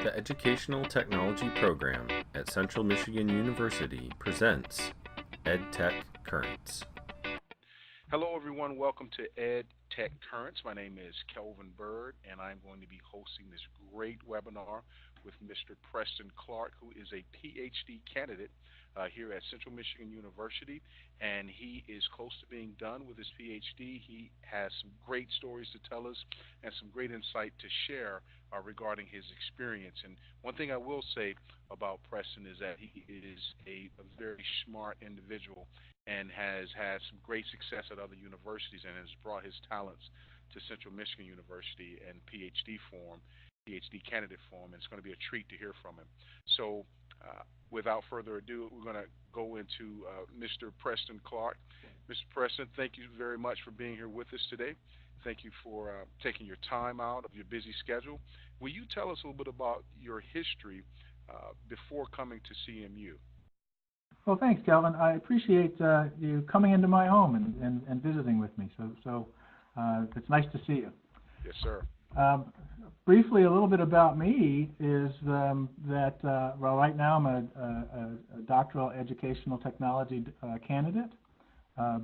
The Educational Technology Program at Central Michigan University presents EdTech Currents. Hello everyone, welcome to EdTech Currents. My name is Kelvin Bird and I'm going to be hosting this great webinar with Mr. Preston Clark, who is a PhD candidate here at Central Michigan University, and he is close to being done with his PhD. He has some great stories to tell us and some great insight to share regarding his experience. And one thing I will say about Preston is that he is a very smart individual and has had some great success at other universities and has brought his talents to Central Michigan University in PhD candidate form, and it's going to be a treat to hear from him. So without further ado, we're going to go into Mr. Preston Clark. Mr. Preston, thank you very much for being here with us today. Thank you for taking your time out of your busy schedule. Will you tell us a little bit about your history before coming to CMU? Well, thanks, Calvin. I appreciate you coming into my home and visiting with me. So it's nice to see you. Yes, sir. Briefly, a little bit about me is that right now I'm a doctoral educational technology candidate.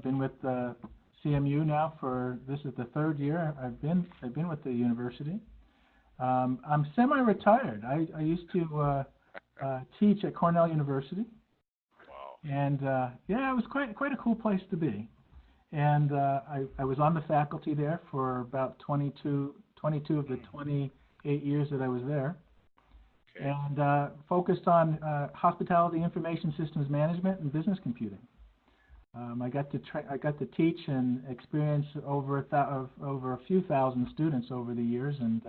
Been with CMU now this is the third year I've been with the university. I'm semi-retired. I used to teach at Cornell University. And yeah, it was quite a cool place to be. And I was on the faculty there for about 22 of the 28 years that I was there. Okay. And focused on hospitality information systems management and business computing. I got to teach and experience over a few thousand students over the years, and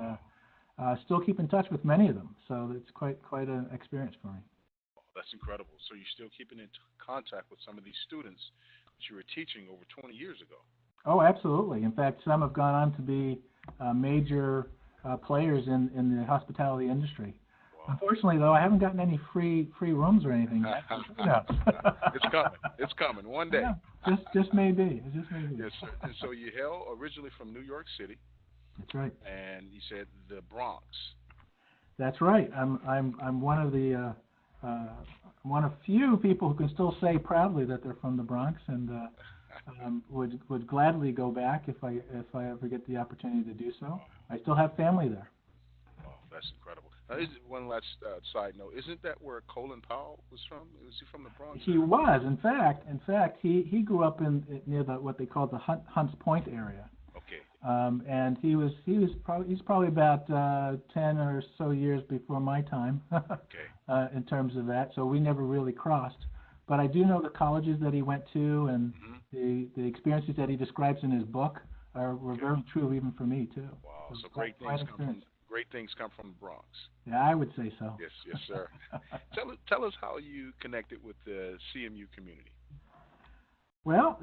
still keep in touch with many of them. So it's quite an experience for me. That's incredible. So you're still keeping in contact with some of these students that you were teaching over 20 years ago. Oh, absolutely. In fact, some have gone on to be major players in the hospitality industry. Wow. Unfortunately, though, I haven't gotten any free rooms or anything yet. It's coming one day. Yeah, just maybe. Yes, sir. And so you hail originally from New York City. That's right. And you said the Bronx. That's right. I'm one of the one of few people who can still say proudly that they're from the Bronx, and would gladly go back if I ever get the opportunity to do so. I still have family there. Oh, that's incredible. Now, one last side note: isn't that where Colin Powell was from? Was he from the Bronx? He was. In fact, he grew up near what they call the Hunts Point area. Okay. And he's probably about 10 or so years before my time. Okay. In terms of that, so we never really crossed. But I do know the colleges that he went to, and the experiences that he describes in his book were very true even for me too. Wow! So great things come from the Bronx. Yeah, I would say so. Yes, sir. Tell us how you connected with the CMU community. Well,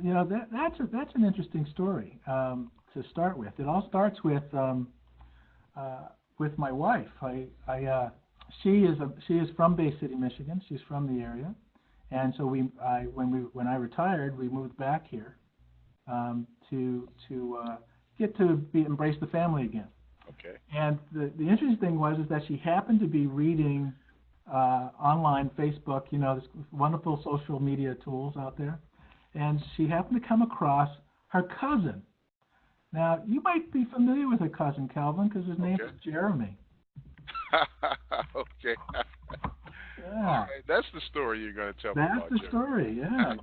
that's an interesting story to start with. It all starts with my wife. She is from Bay City, Michigan. She's from the area, and so when I retired, we moved back here to get to embrace the family again. Okay. And the interesting thing was that she happened to be reading online, Facebook, this wonderful social media tools out there. And she happened to come across her cousin. Now, you might be familiar with her cousin, Calvin, because his name is Jeremy. Okay. Yeah. All right. That's the story you're going to tell me about. That's the story, yeah.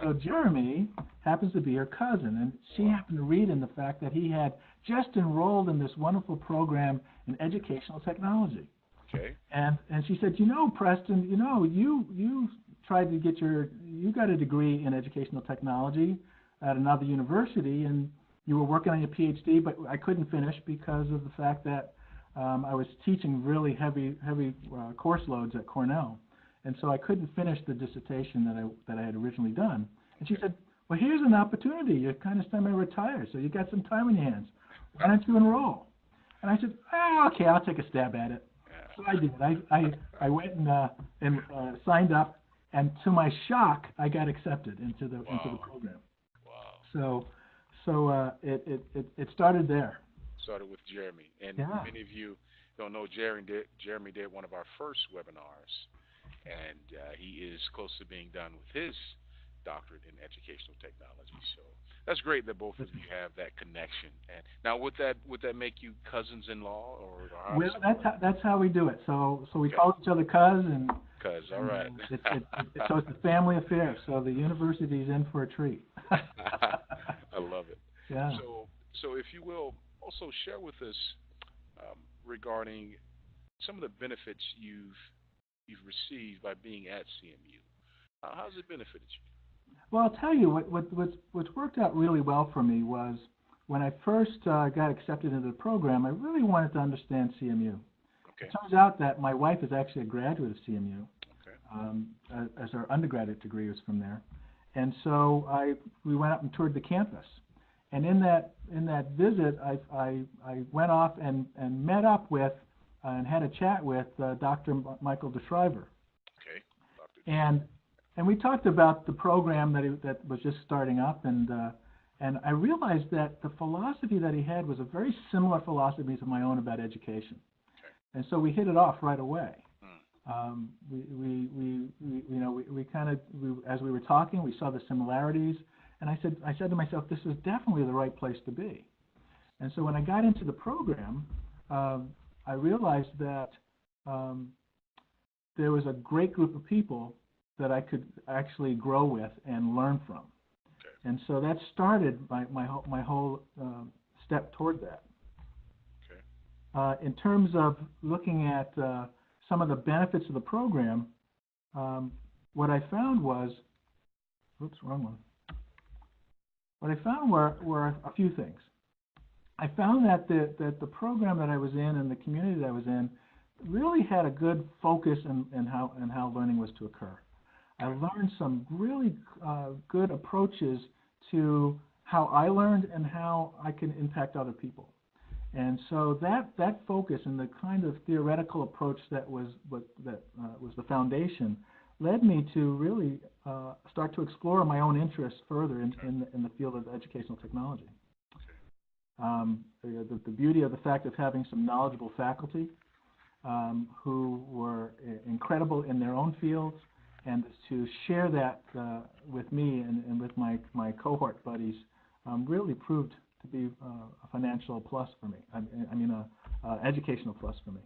So Jeremy happens to be her cousin, and she happened to read in the fact that he had just enrolled in this wonderful program in educational technology. Okay. And she said, Preston, you tried to you got a degree in educational technology at another university, and you were working on your PhD, but I couldn't finish because of the fact that I was teaching really heavy course loads at Cornell, and so I couldn't finish the dissertation that I had originally done. And she said, well, here's an opportunity. You're kind of semi-retired, so you got some time in your hands. Why don't you enroll? And I said, okay, I'll take a stab at it. So I did. I went and signed up, and to my shock, I got accepted into the program. Wow. So it started there. Started with Jeremy, and yeah. many of you don't know, Jeremy did one of our first webinars, and he is close to being done with his doctorate in educational technology. So that's great that both of you have that connection. And now, would that make you cousins-in-law, or how Well, that's how we do it. So we Okay. call each other cuz, and all right. so it's a family affair. So the university's in for a treat. I love it. Yeah. So if you will, also share with us regarding some of the benefits you've received by being at CMU. How's it benefited you? Well, I'll tell you what's worked out really well for me was when I first got accepted into the program, I really wanted to understand CMU. Okay. It turns out that my wife is actually a graduate of CMU, Okay. as her undergraduate degree was from there, and so we went up and toured the campus. And in that visit, I went off and met up with and had a chat with Dr. Michael DeShriver. Okay. Dr. And we talked about the program that was just starting up, and I realized that the philosophy that he had was a very similar philosophy to my own about education. Okay. And so we hit it off right away. As we were talking, we saw the similarities, and I said to myself, this is definitely the right place to be. And so when I got into the program, I realized that there was a great group of people that I could actually grow with and learn from. Okay. And so that started my whole step toward that. Okay. In terms of looking at some of the benefits of the program, what I found was, wrong one. What I found were a few things. I found that the program that I was in and the community that I was in really had a good focus in how learning was to occur. I learned some really good approaches to how I learned and how I can impact other people. And so that focus and the kind of theoretical approach that was the foundation led me to really start to explore my own interests further in the field of educational technology. The beauty of the fact of having some knowledgeable faculty who were incredible in their own fields, and to share that with me and with my cohort buddies really proved to be a financial plus for me. I mean, educational plus for me.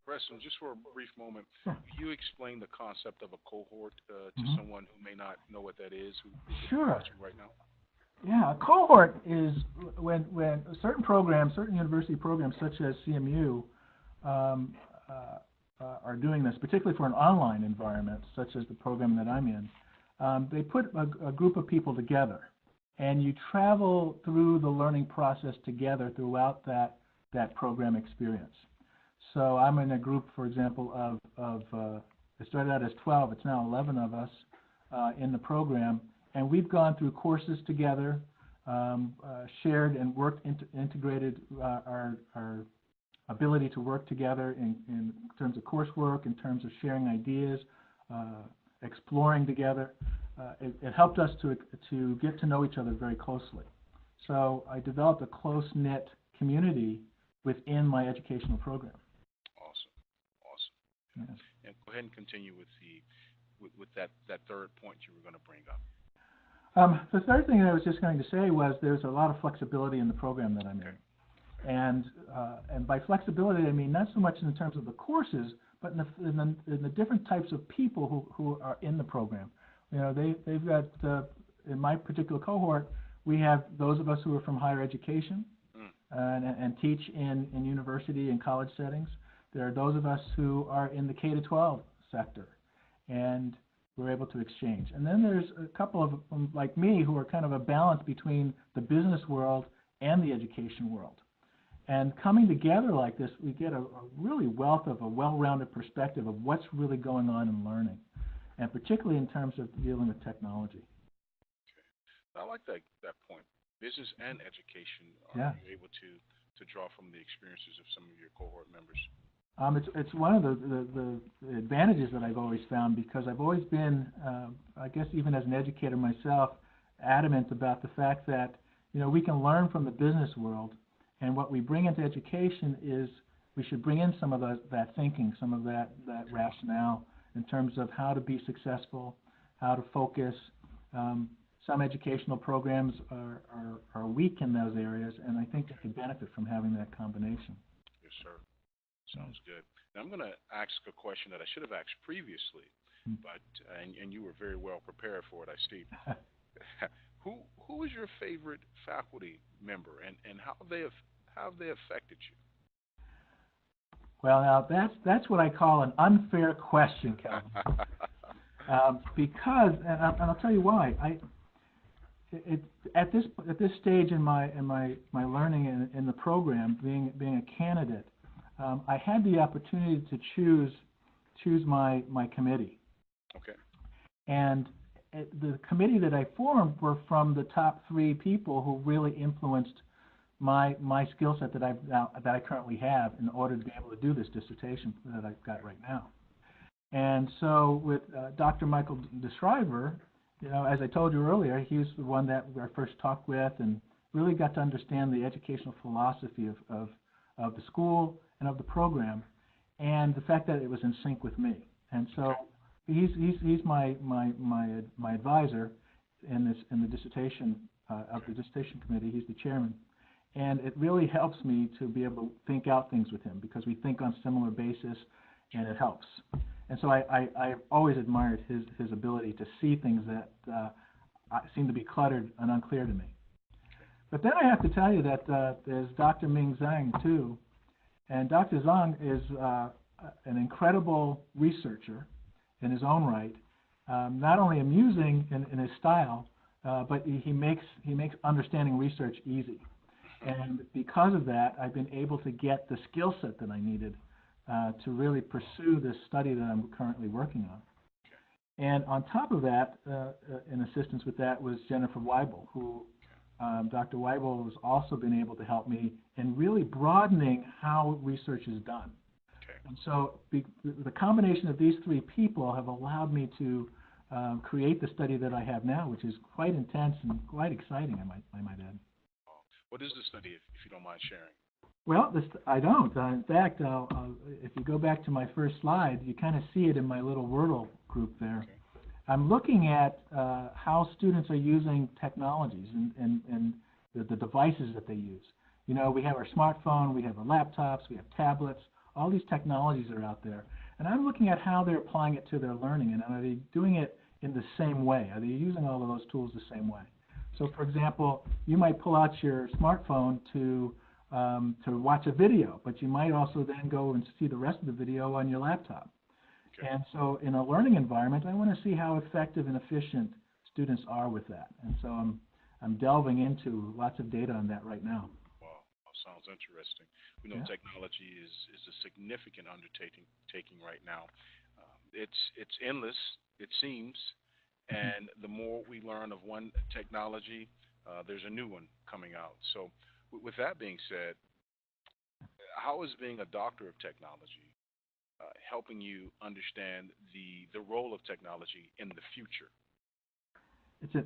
Preston, just for a brief moment, Sure. Can you explain the concept of a cohort to someone who may not know what that is, who's Sure. watching right now? Yeah, a cohort is when certain programs, certain university programs such as CMU are doing this, particularly for an online environment such as the program that I'm in. They put a group of people together, and you travel through the learning process together throughout that program experience. So I'm in a group, for example, of it started out as 12, it's now 11 of us in the program, and we've gone through courses together, shared and worked, integrated our ability to work together in terms of coursework, in terms of sharing ideas, exploring together. It helped us to get to know each other very closely. So I developed a close-knit community within my educational program. Awesome. Yes. And go ahead and continue with that third point you were going to bring up. The third thing I was just going to say was there's a lot of flexibility in the program that I'm in. And by flexibility, I mean not so much in terms of the courses, but in the different types of people who are in the program. You know, they've got, in my particular cohort, we have those of us who are from higher education and teach in university and college settings. There are those of us who are in the K-12 sector, and we're able to exchange. And then there's a couple of them, like me, who are kind of a balance between the business world and the education world. And coming together like this, we get a really wealth of a well-rounded perspective of what's really going on in learning, and particularly in terms of dealing with technology. Okay. I like that point. Business and education, are you able to draw from the experiences of some of your cohort members? It's one of the advantages that I've always found, because I've always been, I guess even as an educator myself, adamant about the fact that, you know, we can learn from the business world, and what we bring into education is we should bring in some of that thinking, some of that rationale in terms of how to be successful, how to focus. Some educational programs are weak in those areas, and I think they could benefit from having that combination. Yes, sir. Sounds good. Now, I'm going to ask a question that I should have asked previously, but and you were very well prepared for it, I see. Who is your favorite faculty member, and how have they affected you? Well, now that's what I call an unfair question, Calvin. Because, and I'll tell you why. At this stage in my learning in the program, being a candidate, I had the opportunity to choose my committee. Okay. And the committee that I formed were from the top 3 people who really influenced my skill set that I currently have in order to be able to do this dissertation that I've got right now. And so with Dr. Michael DeSchrijver, as I told you earlier, he's the one that I first talked with and really got to understand the educational philosophy of the school and of the program, and the fact that it was in sync with me. And so he's my advisor in the dissertation of the dissertation committee. He's the chairman, and it really helps me to be able to think out things with him because we think on similar basis, and it helps. And so I've always admired his ability to see things that seem to be cluttered and unclear to me. But then I have to tell you that there's Dr. Ming Zhang too, and Dr. Zhang is an incredible researcher in his own right, not only amusing in his style, but he makes understanding research easy. And because of that, I've been able to get the skill set that I needed to really pursue this study that I'm currently working on. And on top of that, in assistance with that was Jennifer Weibel, who Dr. Weibel has also been able to help me in really broadening how research is done. And so the combination of these 3 people have allowed me to create the study that I have now, which is quite intense and quite exciting, I might add. What is the study, if you don't mind sharing? Well, I don't. In fact, if you go back to my first slide, you kind of see it in my little Wordle group there. Okay. I'm looking at how students are using technologies and the devices that they use. We have our smartphone, we have our laptops, we have tablets. All these technologies are out there. And I'm looking at how they're applying it to their learning, and are they doing it in the same way? Are they using all of those tools the same way? So, for example, you might pull out your smartphone to watch a video, but you might also then go and see the rest of the video on your laptop. Okay. And so in a learning environment, I want to see how effective and efficient students are with that. And so I'm delving into lots of data on that right now. Wow, sounds interesting. We know technology is a significant undertaking right now. It's endless, it seems, and the more we learn of one technology, there's a new one coming out. So with that being said, how is being a doctor of technology helping you understand the role of technology in the future?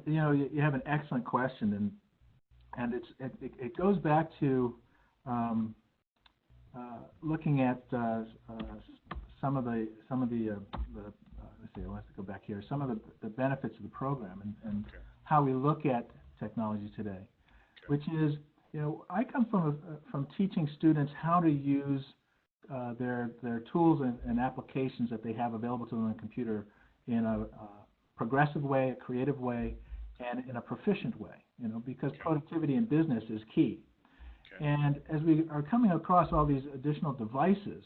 You have an excellent question, and it goes back to looking at some of the let's see, I'll have to go back here. Some of the benefits of the program and how we look at technology today, which is, I come from teaching students how to use their tools and applications that they have available to them on a computer in a progressive way, a creative way, and in a proficient way, because productivity in business is key. And as we are coming across all these additional devices,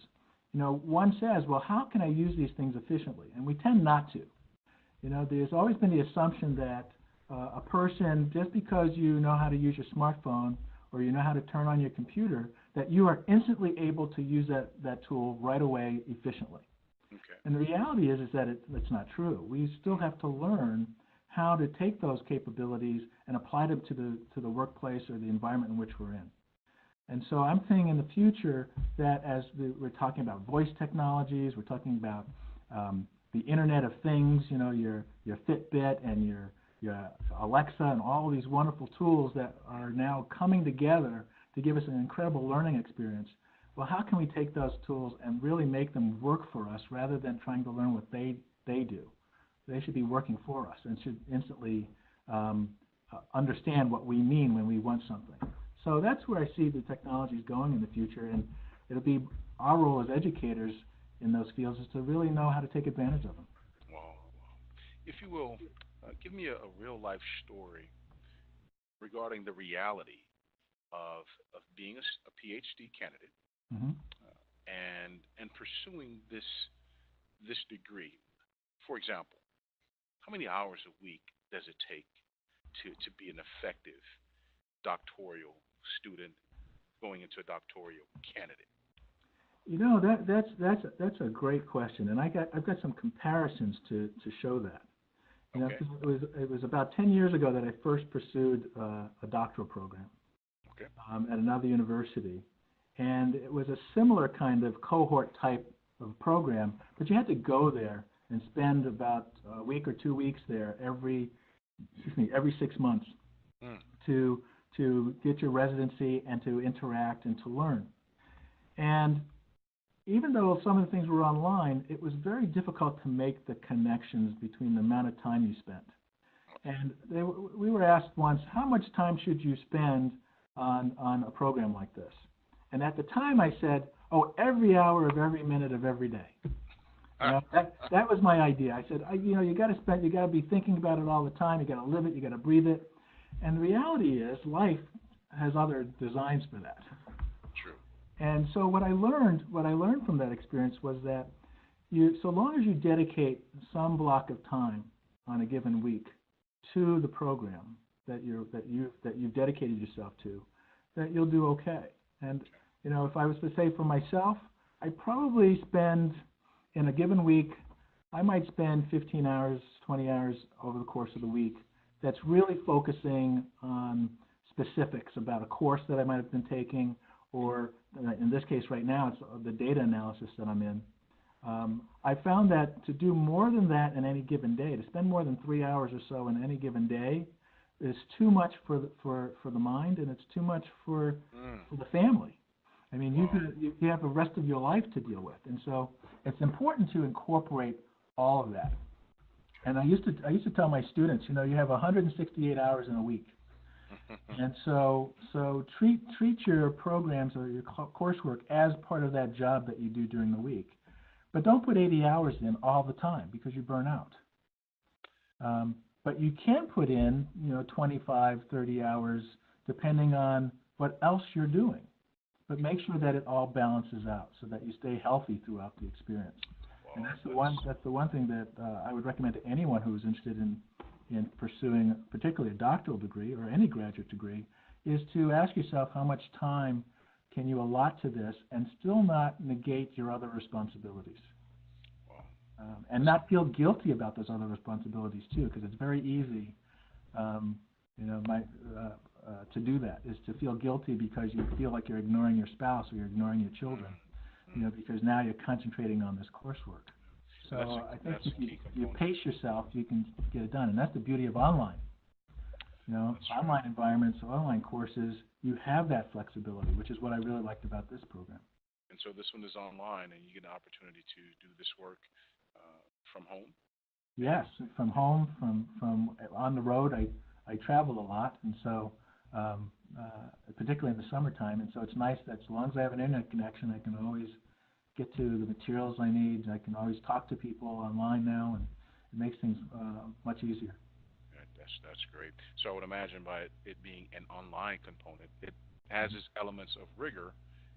one says, well, how can I use these things efficiently? And we tend not to. There's always been the assumption that a person, just because you know how to use your smartphone or you know how to turn on your computer, that you are instantly able to use that tool right away efficiently. And the reality is that it's not true. We still have to learn how to take those capabilities and apply them to the workplace or the environment in which we're in. And so I'm thinking in the future that as we're talking about voice technologies, we're talking about the Internet of Things, your Fitbit and your Alexa and all these wonderful tools that are now coming together to give us an incredible learning experience. well, how can we take those tools and really make them work for us rather than trying to learn what they do? They should be working for us and should instantly understand what we mean when we want something. So that's where I see the technologies going in the future, and it'll be our role as educators in those fields is to really know how to take advantage of them. Wow. If you will, give me a real-life story regarding the reality of being a PhD candidate Mm-hmm. and pursuing this degree. For example, how many hours a week does it take to be an effective doctoral student going into a doctoral candidate? You know, that's a great question, and I've got some comparisons to show that. You know, Okay. 'cause it was about 10 years ago that I first pursued a doctoral program Okay. at another university, and it was a similar kind of cohort type of program, but you had to go there and spend about a week or 2 weeks there every 6 months to get your residency and to interact and to learn. And even though some of the things were online, it was very difficult to make the connections between the amount of time you spent. And we were asked once, how much time should you spend on a program like this? And at the time I said, oh, every hour of every minute of every day. You know, that was my idea. I said, you got to be thinking about it all the time. You got to live it. You got to breathe it. And the reality is, life has other designs for that. True. And so what I learned from that experience was that so long as you dedicate some block of time on a given week to the program that you've dedicated yourself to, that you'll do okay. And you know, if I was to say for myself, I probably spend in a given week, I might spend 15 hours, 20 hours over the course of the week. That's really focusing on specifics about a course that I might have been taking, or in this case right now, it's the data analysis that I'm in. I found that to do more than that in any given day, to spend more than 3 hours or so in any given day, is too much for the mind, and it's too much for the family. I mean, you have the rest of your life to deal with, and so it's important to incorporate all of that. And I used to tell my students, you know, you have 168 hours in a week, and so treat your programs or your coursework as part of that job that you do during the week, but don't put 80 hours in all the time because you burn out. But you can put in, 25, 30 hours depending on what else you're doing. But make sure that it all balances out so that you stay healthy throughout the experience. And that's the one thing that I would recommend to anyone who is interested in pursuing particularly a doctoral degree or any graduate degree, is to ask yourself how much time can you allot to this and still not negate your other responsibilities. And not feel guilty about those other responsibilities too, because it's very easy, to do that, is to feel guilty because you feel like you're ignoring your spouse or you're ignoring your children, because now you're concentrating on this coursework. So I think if you pace yourself, you can get it done, and that's the beauty of online. Online environments, online courses, you have that flexibility, which is what I really liked about this program. And so this one is online, and you get an opportunity to do this work from home? Yes, from home, from on the road. I travel a lot, and so particularly in the summertime, and so it's nice that as long as I have an internet connection, I can always get to the materials I need. I can always talk to people online now, and it makes things much easier. That's great. So I would imagine by it being an online component, it has its elements of rigor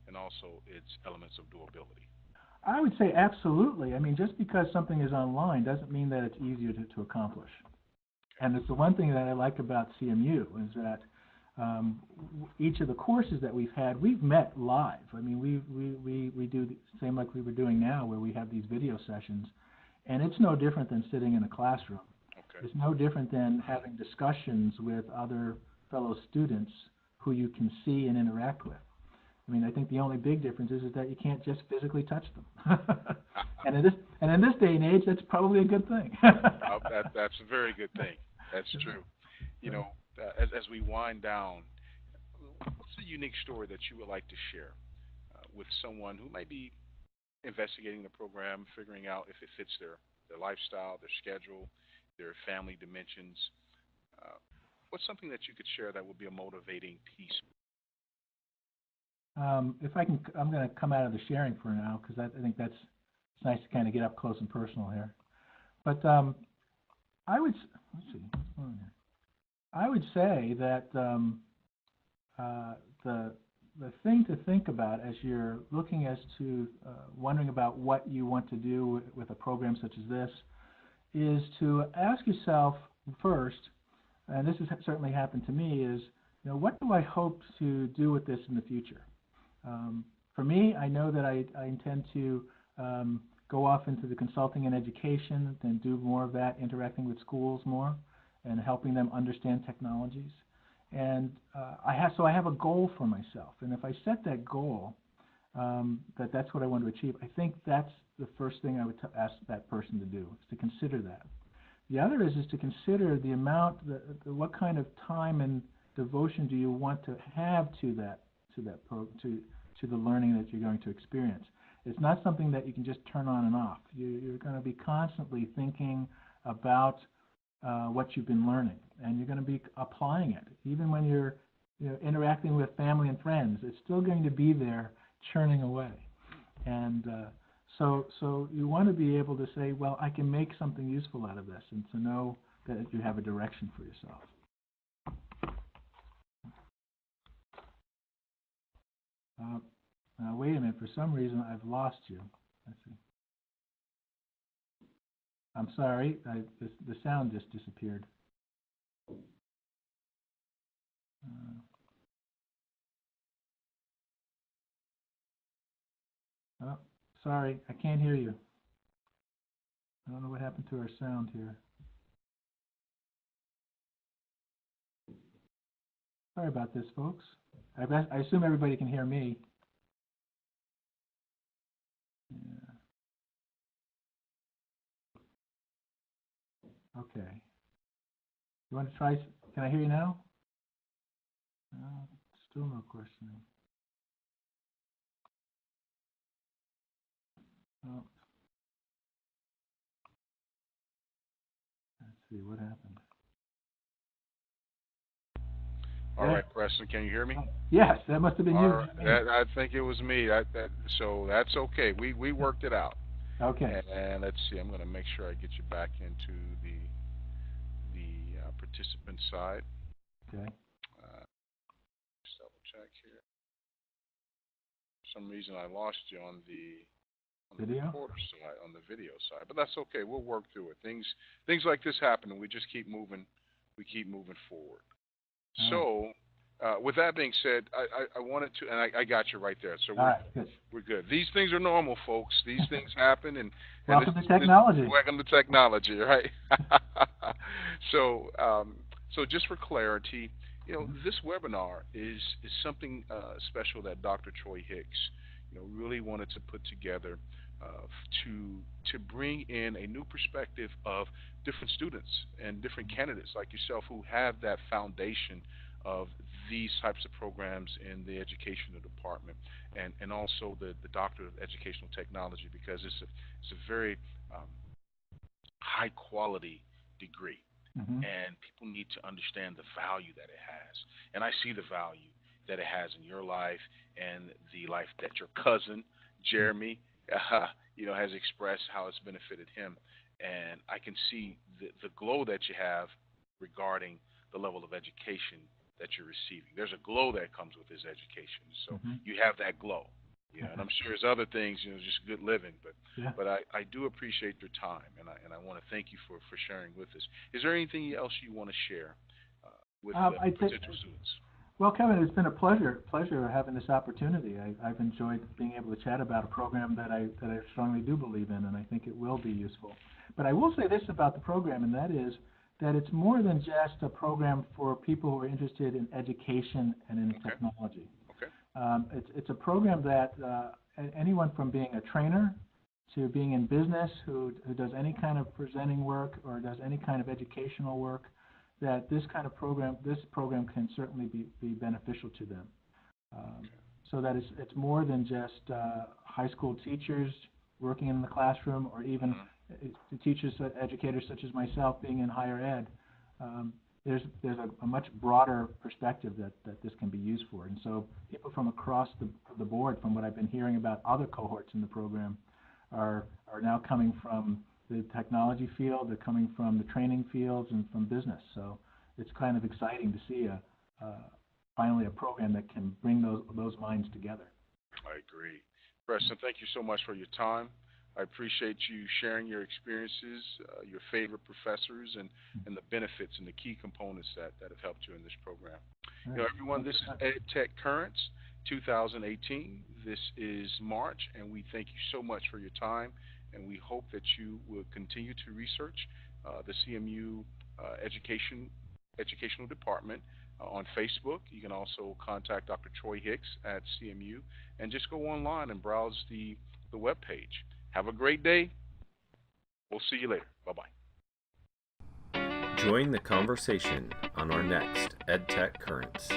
and also its elements of doability. I would say absolutely. I mean, just because something is online doesn't mean that it's easier to accomplish. And it's the one thing that I like about CMU is that each of the courses that we've had, we've met live. I mean, we do the same like we were doing now, where we have these video sessions, and it's no different than sitting in a classroom. Okay. It's no different than having discussions with other fellow students who you can see and interact with. I mean, I think the only big difference is that you can't just physically touch them. and in this day and age, that's probably a good thing. That's a very good thing. That's true. As we wind down, what's a unique story that you would like to share with someone who might be investigating the program, figuring out if it fits their lifestyle, their schedule, their family dimensions? What's something that you could share that would be a motivating piece? If I can, I'm going to come out of the sharing for now, because I think it's nice to kind of get up close and personal here. But I would, let's see, what's going on here? I would say that the thing to think about as you're looking as to wondering about what you want to do with a program such as this is to ask yourself first, and this has certainly happened to me, is, what do I hope to do with this in the future? For me, I know that I intend to go off into the consulting and education and do more of that, interacting with schools more and helping them understand technologies. And I have a goal for myself. And if I set that goal, that's what I want to achieve, I think that's the first thing I would ask that person to do, is to consider that. The other is to consider the amount, what kind of time and devotion do you want to have to the learning that you're going to experience. It's not something that you can just turn on and off. You're going to be constantly thinking about what you've been learning, and you're going to be applying it. Even when you're interacting with family and friends, it's still going to be there churning away. And so you want to be able to say, well, I can make something useful out of this, and to know that you have a direction for yourself. Now, wait a minute. For some reason, I've lost you. Let's see. I'm sorry. The sound just disappeared. Oh, sorry. I can't hear you. I don't know what happened to our sound here. Sorry about this, folks. I assume everybody can hear me. Yeah. Okay. You want to try? Can I hear you now? Still no questioning. Oh. Let's see what happened. All right, Preston, can you hear me? Yes, that must have been you. Right. I think it was me. So that's okay. We worked it out. Okay. And let's see. I'm going to make sure I get you back into the participant side. Okay. Just double check here. For some reason, I lost you on the recorder side, on the video side, but that's okay. We'll work through it. Things like this happen, and we just keep moving. We keep moving forward. So, with that being said, I wanted to, and I got you right there. So we're good. These things are normal, folks. These things happen, and welcome to technology. Welcome to technology, right? So just for clarity, this webinar is something special that Dr. Troy Hicks, really wanted to put together to bring in a new perspective of different students and different candidates like yourself who have that foundation of these types of programs in the educational department and also the Doctorate of Educational Technology, because it's a very high quality degree. And people need to understand the value that it has. And I see the value that it has in your life and the life that your cousin, Jeremy, has expressed how it's benefited him. And I can see the glow that you have regarding the level of education that you're receiving. There's a glow that comes with this education. So you have that glow. And I'm sure there's other things, just good living. But I do appreciate your time, and I want to thank you for sharing with us. Is there anything else you want to share with potential students? Well, Kevin, it's been a pleasure having this opportunity. I've enjoyed being able to chat about a program that I strongly do believe in, and I think it will be useful. But I will say this about the program, and that is that it's more than just a program for people who are interested in education and in technology. It's a program that anyone from being a trainer to being in business who does any kind of presenting work or does any kind of educational work, that this program can certainly be beneficial to them. so that it's more than just high school teachers working in the classroom, or even the teachers, educators such as myself being in higher ed. There's a much broader perspective that this can be used for. And so people from across the board, from what I've been hearing about other cohorts in the program, are now coming from the technology field, they're coming from the training fields, and from business. So it's kind of exciting to see finally a program that can bring those minds together. I agree. Preston, thank you so much for your time. I appreciate you sharing your experiences, your favorite professors, and the benefits and the key components that have helped you in this program. Right. You know, everyone, this is EdTech Currents 2018. This is March, and we thank you so much for your time, and we hope that you will continue to research the CMU Educational Department on Facebook. You can also contact Dr. Troy Hicks at CMU, and just go online and browse the web page. Have a great day. We'll see you later. Bye-bye. Join the conversation on our next EdTech Currents.